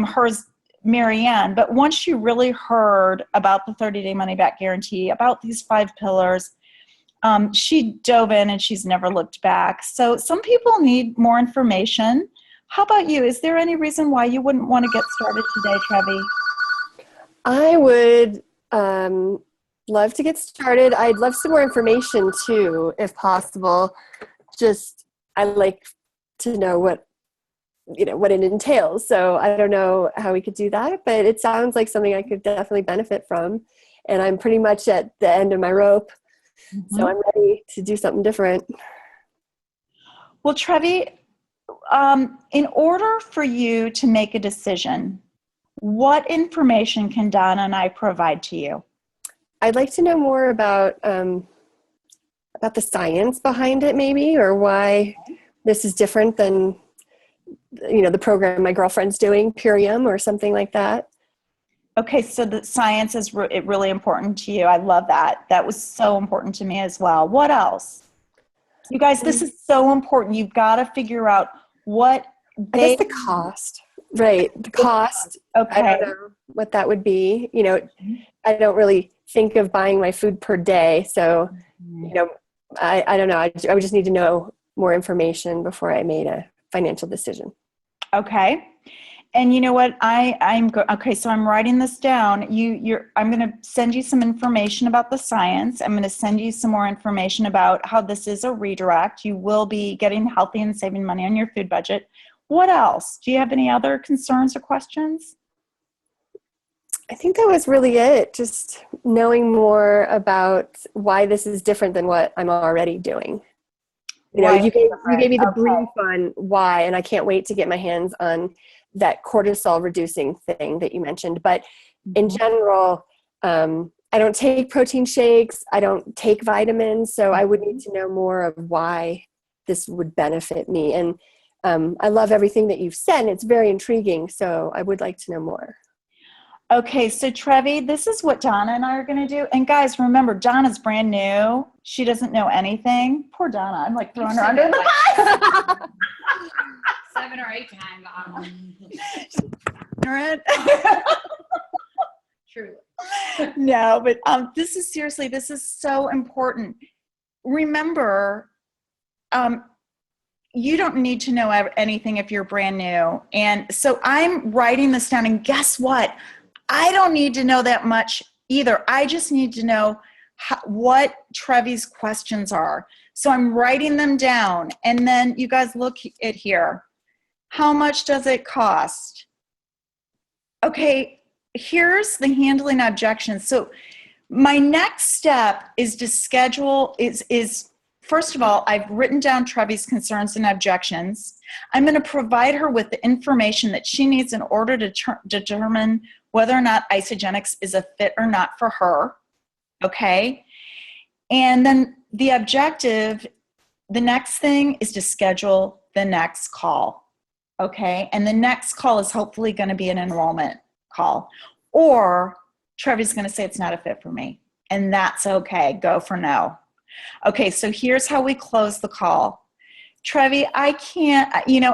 hers, Marianne. But once she really heard about the 30-day money back guarantee, about these 5 pillars, she dove in and she's never looked back. So some people need more information. How about you? Is there any reason why you wouldn't want to get started today, Trevi? I would love to get started. I'd love some more information too, if possible. Just, I like to know what it entails. So I don't know how we could do that, but it sounds like something I could definitely benefit from. And I'm pretty much at the end of my rope. Mm-hmm. So I'm ready to do something different. Well, Trevi, in order for you to make a decision, what information can Donna and I provide to you? I'd like to know more about the science behind it, maybe, or why this is different than, the program my girlfriend's doing, Purium, or something like that. Okay, so the science is really important to you. I love that. That was so important to me as well. What else? You guys, this is so important. You've got to figure out what I guess the cost. Right, the cost. Okay. I don't know what that would be. I don't really think of buying my food per day. So, I don't know. I would just need to know more information before I made a financial decision. Okay. And you know what? Okay, so I'm writing this down. I'm going to send you some information about the science. I'm going to send you some more information about how this is a redirect. You will be getting healthy and saving money on your food budget. What else? Do you have any other concerns or questions? I think that was really it. Just knowing more about why this is different than what I'm already doing. You gave me the brief on why, and I can't wait to get my hands on that cortisol reducing thing that you mentioned. But in general, I don't take protein shakes. I don't take vitamins. So I would need to know more of why this would benefit me. And I love everything that you've said, and it's very intriguing. So I would like to know more. Okay, so Trevi, this is what Donna and I are going to do. And guys, remember, Donna's brand new. She doesn't know anything. Poor Donna. I'm like throwing her under the bus. 7 or 8 times. Ignorant. True. No, but this is so important. Remember, you don't need to know anything if you're brand new. And so I'm writing this down, and guess what? I don't need to know that much either. I just need to know what Trevi's questions are. So I'm writing them down, and then you guys look at here. How much does it cost? Okay, here's the handling objections. So my next step is to schedule, first of all, I've written down Trevi's concerns and objections. I'm going to provide her with the information that she needs in order to determine whether or not Isagenix is a fit or not for her, okay? And then the objective, the next thing is to schedule the next call, okay? And the next call is hopefully going to be an enrollment call. Or Trevi's going to say it's not a fit for me, and that's okay. Go for no. Okay, so here's how we close the call. Trevi, I can't,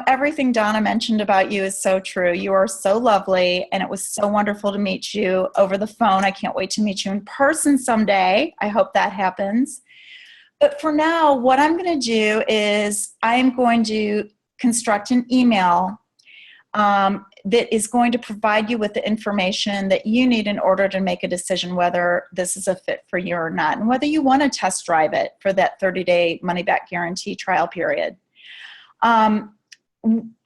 everything Donna mentioned about you is so true. You are so lovely, and it was so wonderful to meet you over the phone. I can't wait to meet you in person someday. I hope that happens. But for now, what I'm going to do is I'm going to construct an email that is going to provide you with the information that you need in order to make a decision whether this is a fit for you or not, and whether you want to test drive it for that 30-day money-back guarantee trial period.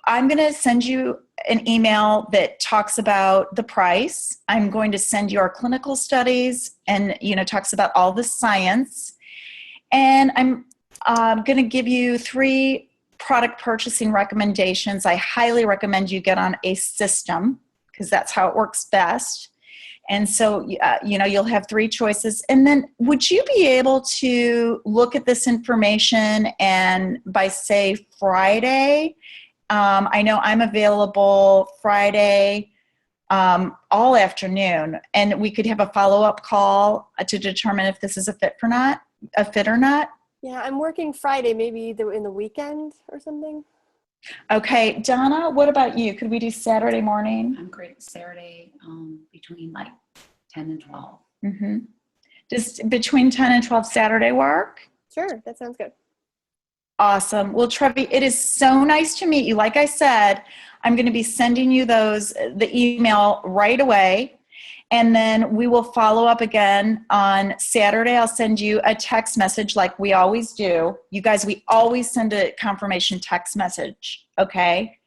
I'm going to send you an email that talks about the price. I'm going to send you our clinical studies and, talks about all the science. And I'm going to give you 3 product purchasing recommendations. I highly recommend you get on a system because that's how it works best. And so, you'll have 3 choices. And then would you be able to look at this information and by, say, Friday, I know I'm available Friday all afternoon, and we could have a follow-up call to determine if this is a fit or not. Yeah, I'm working Friday, maybe in the weekend or something. Okay, Donna, what about you? Could we do Saturday morning? I'm great Saturday between like 10 and 12. Mm-hmm. Does between 10 and 12 Saturday work? Sure, that sounds good. Awesome. Well, Trevi, it is so nice to meet you. Like I said, I'm going to be sending you the email right away. And then we will follow up again on Saturday. I'll send you a text message like we always do. You guys, we always send a confirmation text message, okay?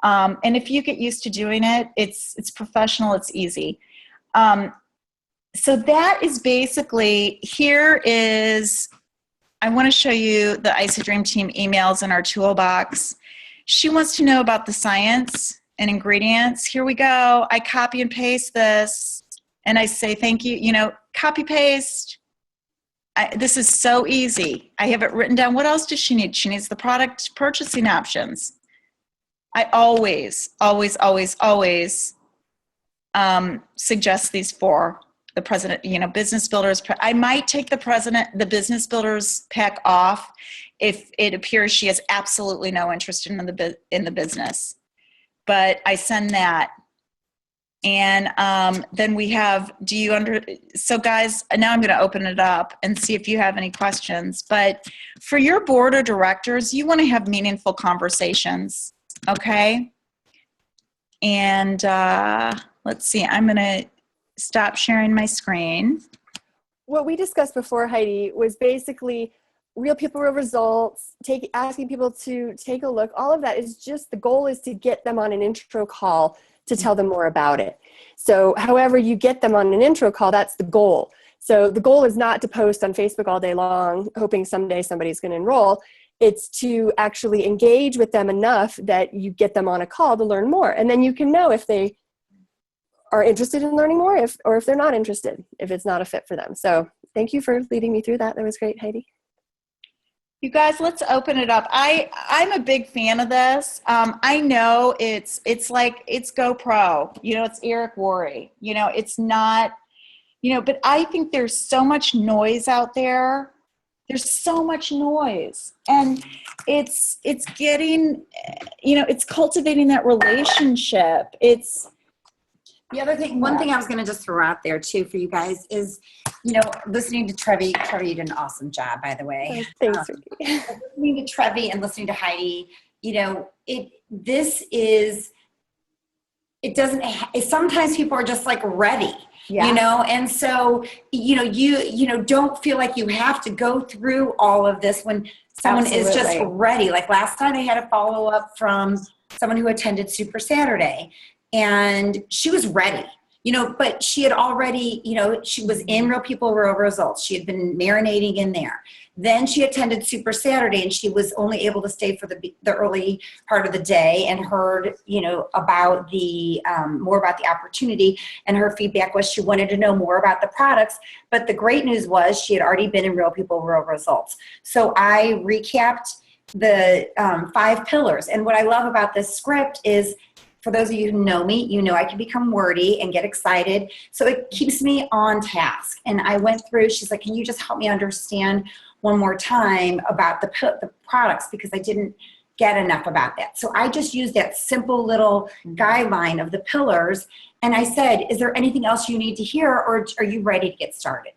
And if you get used to doing it, it's professional, it's easy. So that is basically, I want to show you the IsoDream team emails in our toolbox. She wants to know about the science and ingredients. Here we go. I copy and paste this and I say, thank you, copy paste. This is so easy. I have it written down. What else does she need? She needs the product purchasing options. I always suggest these 4. The president, business builders. I might take the business builders pack off if it appears she has absolutely no interest in the business. But I send that. And then we have, so guys, now I'm going to open it up and see if you have any questions. But for your board of directors, you want to have meaningful conversations, okay? And let's see, I'm going to stop sharing my screen. What we discussed before, Heidi, was basically real people, real results, asking people to take a look. All of that is just, the goal is to get them on an intro call to tell them more about it. So however you get them on an intro call, that's the goal. So the goal is not to post on Facebook all day long, hoping someday somebody's going to enroll. It's to actually engage with them enough that you get them on a call to learn more. And then you can know if they are interested in learning more, or if they're not interested, if it's not a fit for them. So thank you for leading me through that. That was great, Heidi. You guys, let's open it up. I'm a big fan of this. I know it's like, it's GoPro, it's Eric Worre, it's not, but I think there's so much noise out there. There's so much noise, and it's getting, it's cultivating that relationship. The other thing, one thing I was going to just throw out there too for you guys is, listening to Trevi. Trevi, you did an awesome job, by the way. Oh, thanks, Ricky. Listening to Trevi and listening to Heidi, sometimes people are just like ready, and so, you don't feel like you have to go through all of this when someone is just ready. Like last time I had a follow up from someone who attended Super Saturday. And she was ready, but she had already, she was in Real People, Real Results. She had been marinating in there. Then she attended Super Saturday, and she was only able to stay for the early part of the day and heard, about more about the opportunity. And her feedback was she wanted to know more about the products. But the great news was she had already been in Real People, Real Results. So I recapped the 5 pillars. And what I love about this script is, for those of you who know me, I can become wordy and get excited. So it keeps me on task. And I went through, she's like, can you just help me understand one more time about the products, because I didn't get enough about that. So I just used that simple little guideline of the pillars. And I said, is there anything else you need to hear, or are you ready to get started?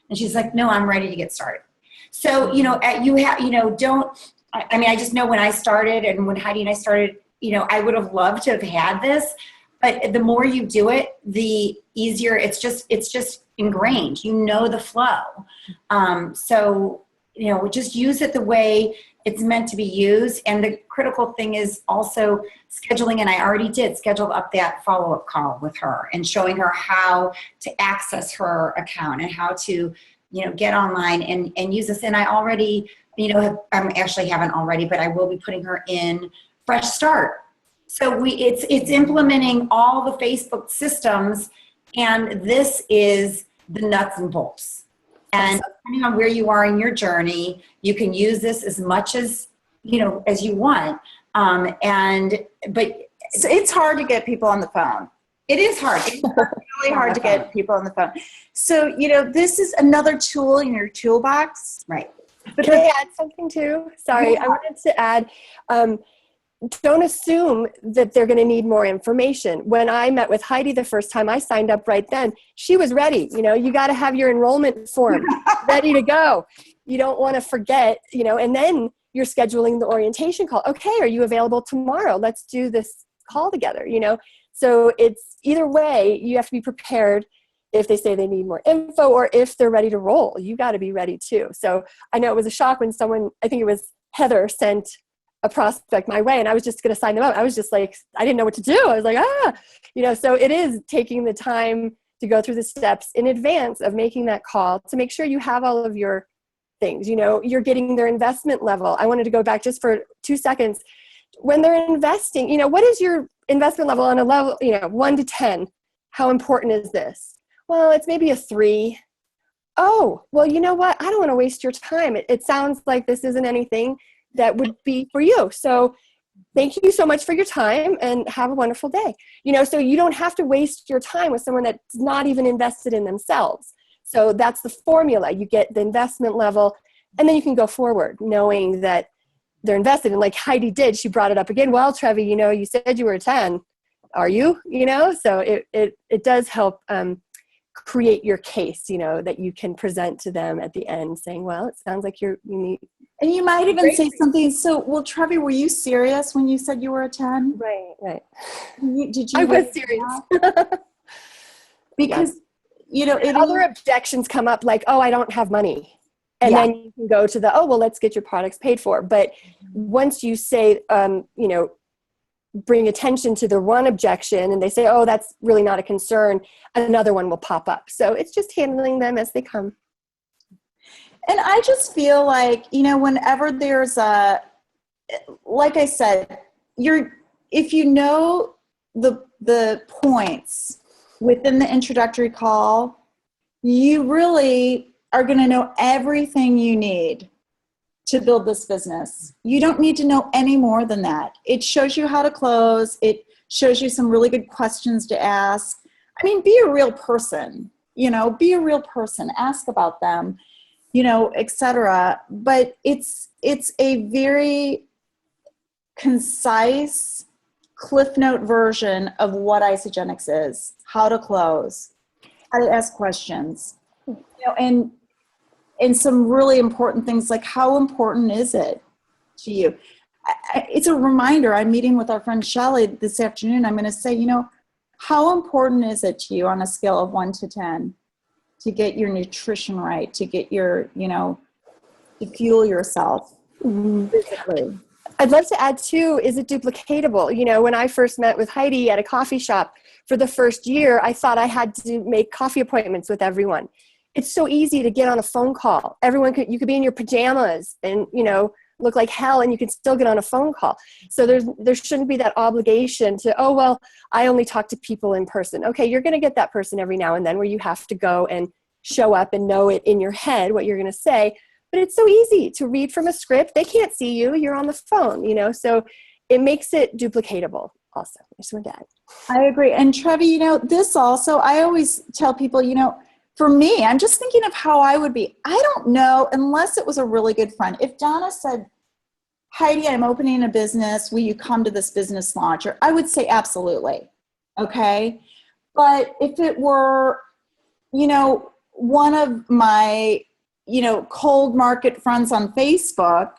And she's like, no, I'm ready to get started. So, I mean, I just know when I started and when Heidi and I started, you know, I would have loved to have had this, but the more you do it, the easier it's just ingrained, you know, the flow. So, you know, just use it the way it's meant to be used. And the critical thing is also scheduling, and I already did schedule up that follow-up call with her and showing her how to access her account and how to, you know, get online and use this. And I already, you know, I actually haven't already, but I will be putting her in Fresh Start. So it's implementing all the Facebook systems, and this is the nuts and bolts. And depending on where you are in your journey, you can use this as much as, you know, as you want. But so it's hard to get people on the phone. It is hard. It's really hard to get people on the phone. So, you know, this is another tool in your toolbox. Right. But can I add something too? Sorry, Yeah. I wanted to add, don't assume that they're going to need more information. When I met with Heidi the first time, I signed up right then. She was ready. You know, you got to have your enrollment form ready to go. You don't want to forget, you know, and then you're scheduling the orientation call. Okay, are you available tomorrow? Let's do this call together, you know. So it's either way, you have to be prepared if they say they need more info or if they're ready to roll. You got to be ready too. So I know it was a shock when someone, I think it was Heather, sent a prospect my way and I was just going to sign them up. I was just like, I didn't know what to do. I was like, you know, so it is taking the time to go through the steps in advance of making that call to make sure you have all of your things, you know, you're getting their investment level. I wanted to go back just for 2 seconds. When they're investing, you know, what is your investment level on a level, you know, 1 to 10? How important is this? Well, it's maybe a 3. Oh, well, you know what? I don't want to waste your time. It sounds like this isn't anything that would be for you. So thank you so much for your time and have a wonderful day. You know, so you don't have to waste your time with someone that's not even invested in themselves. So that's the formula. You get the investment level and then you can go forward knowing that they're invested. And like Heidi did, she brought it up again. Well, Trevi, you know, you said you were a 10. Are you? You know, so it does help create your case, you know, that you can present to them at the end saying, well, it sounds like you need. And you might even say something. So, well, Trevi, were you serious when you said you were a 10? Right. Did you? I was serious. Because, you know, other objections come up like, oh, I don't have money. And then you can go to the, oh, well, let's get your products paid for. But once you say, you know, bring attention to the one objection and they say, oh, that's really not a concern, another one will pop up. So it's just handling them as they come. And I just feel like, you know, whenever there's like I said, if you know the points within the introductory call, you really are going to know everything you need to build this business. You don't need to know any more than that. It shows you how to close. It shows you some really good questions to ask. I mean, be a real person, you know, be a real person, ask about them, you know, etc. But it's a very concise Cliff Note version of what Isagenix is, how to close, how to ask questions, you know, and some really important things like how important is it to you? It's a reminder. I'm meeting with our friend Shelly this afternoon. I'm going to say, you know, how important is it to you on a scale of 1 to 10 to get your nutrition right, to get your, you know, to fuel yourself physically? I'd love to add too, is it duplicatable? You know, when I first met with Heidi at a coffee shop for the first year, I thought I had to make coffee appointments with everyone. It's so easy to get on a phone call. You could be in your pajamas and, you know, look like hell and you can still get on a phone call. So there shouldn't be that obligation to, oh, well, I only talk to people in person. Okay, you're going to get that person every now and then where you have to go and show up and know it in your head what you're going to say. But it's so easy to read from a script. They can't see you. You're on the phone, you know, so it makes it duplicatable also. I just want to add. I agree. And Trevi, you know, this also, I always tell people, you know, for me, I'm just thinking of how I would be. I don't know, unless it was a really good friend. If Donna said, Heidi, I'm opening a business. Will you come to this business launch? Or I would say absolutely. Okay. But if it were, you know, one of my, you know, cold market friends on Facebook,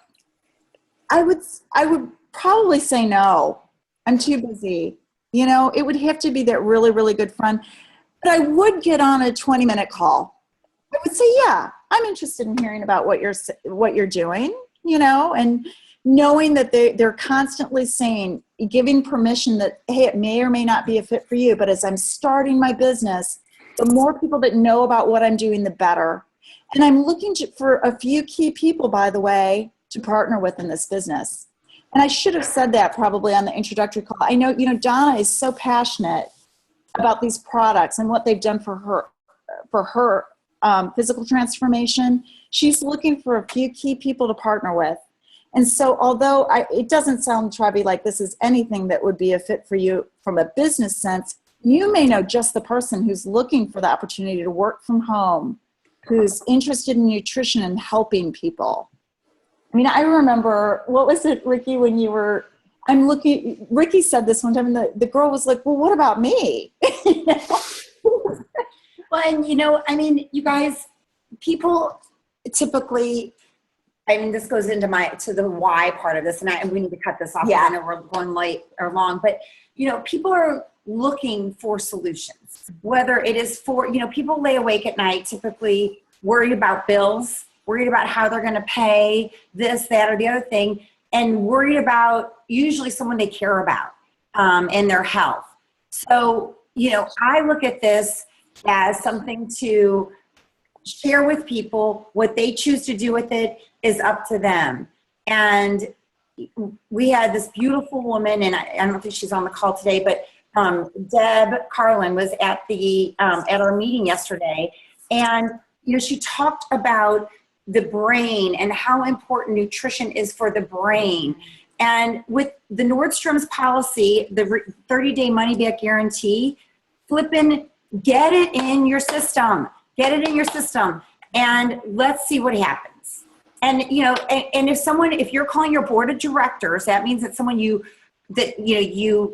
I would probably say no. I'm too busy. You know, it would have to be that really, really good friend. But I would get on a 20-minute call. I would say, yeah, I'm interested in hearing about what you're doing, you know, and knowing that they're constantly saying, giving permission that, hey, it may or may not be a fit for you, but as I'm starting my business, the more people that know about what I'm doing, the better. And I'm looking for a few key people, by the way, to partner with in this business. And I should have said that probably on the introductory call. I know, you know, Donna is so passionate about these products and what they've done for her physical transformation. She's looking for a few key people to partner with. And so although it doesn't sound, Trevi, like this is anything that would be a fit for you from a business sense, you may know just the person who's looking for the opportunity to work from home, who's interested in nutrition and helping people. I mean, I remember, what was it, Ricky, when you were, Ricky said this one time, and the girl was like, well, what about me? You know? Well, and you know, I mean, you guys, people typically, I mean, this goes into to the why part of this, and we need to cut this off. Yeah. I know we're going late or long, but you know, people are looking for solutions, whether it is for, you know, people lay awake at night, typically worried about bills, worried about how they're going to pay this, that, or the other thing, and worried about usually someone they care about and their health. So, you know, I look at this as something to share with people. What they choose to do with it is up to them. And we had this beautiful woman, and I don't think she's on the call today, but Deb Carlin was at our meeting yesterday, and you know, she talked about the brain and how important nutrition is for the brain. And with the Nordstrom's policy, the 30-day money-back guarantee, flipping, get it in your system. Get it in your system, and let's see what happens. And you know, and if you're calling your board of directors, that means that someone you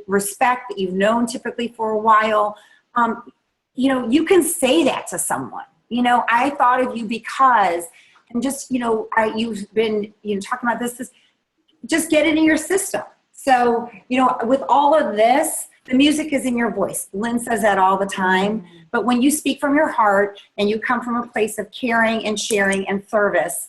respect, that you've known typically for a while. You know, you can say that to someone. You know, I thought of you because, and just, you know, you've been, you know, talking about this, just get it in your system. So, you know, with all of this, the music is in your voice. Lynn says that all the time. But when you speak from your heart and you come from a place of caring and sharing and service,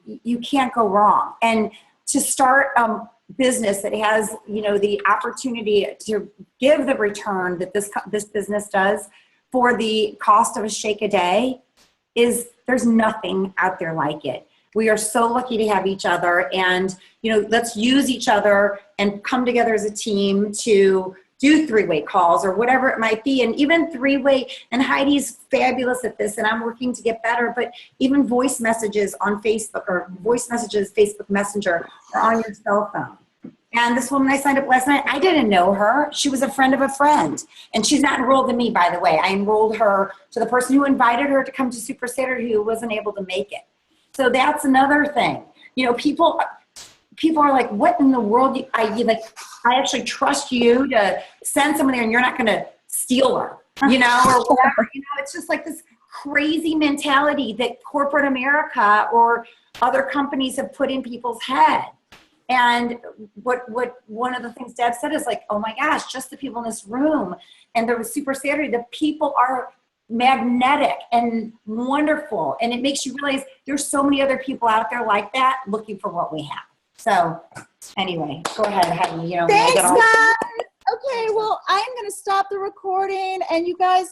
you can't go wrong. And to start a business that has, you know, the opportunity to give the return that this business does for the cost of a shake a day, there's nothing out there like it. We are so lucky to have each other, and you know, let's use each other and come together as a team to do 3-way calls or whatever it might be. And even 3-way, and Heidi's fabulous at this, and I'm working to get better, but even voice messages on Facebook, or voice messages, Facebook Messenger, or on your cell phone. And this woman I signed up last night, I didn't know her. She was a friend of a friend. And she's not enrolled in me, by the way. I enrolled her to the person who invited her to come to Super Saturday who wasn't able to make it. So that's another thing. You know, people are like, what in the world? I actually trust you to send someone there, and you're not going to steal her, you know, or whatever. You know, it's just like this crazy mentality that corporate America or other companies have put in people's head. And what one of the things Deb said is like, oh my gosh, just the people in this room. And there was Super Saturday, the people are magnetic and wonderful. And it makes you realize there's so many other people out there like that looking for what we have. So anyway, go ahead, Heidi. You know, thanks, guys. Okay, well, I'm going to stop the recording, and you guys,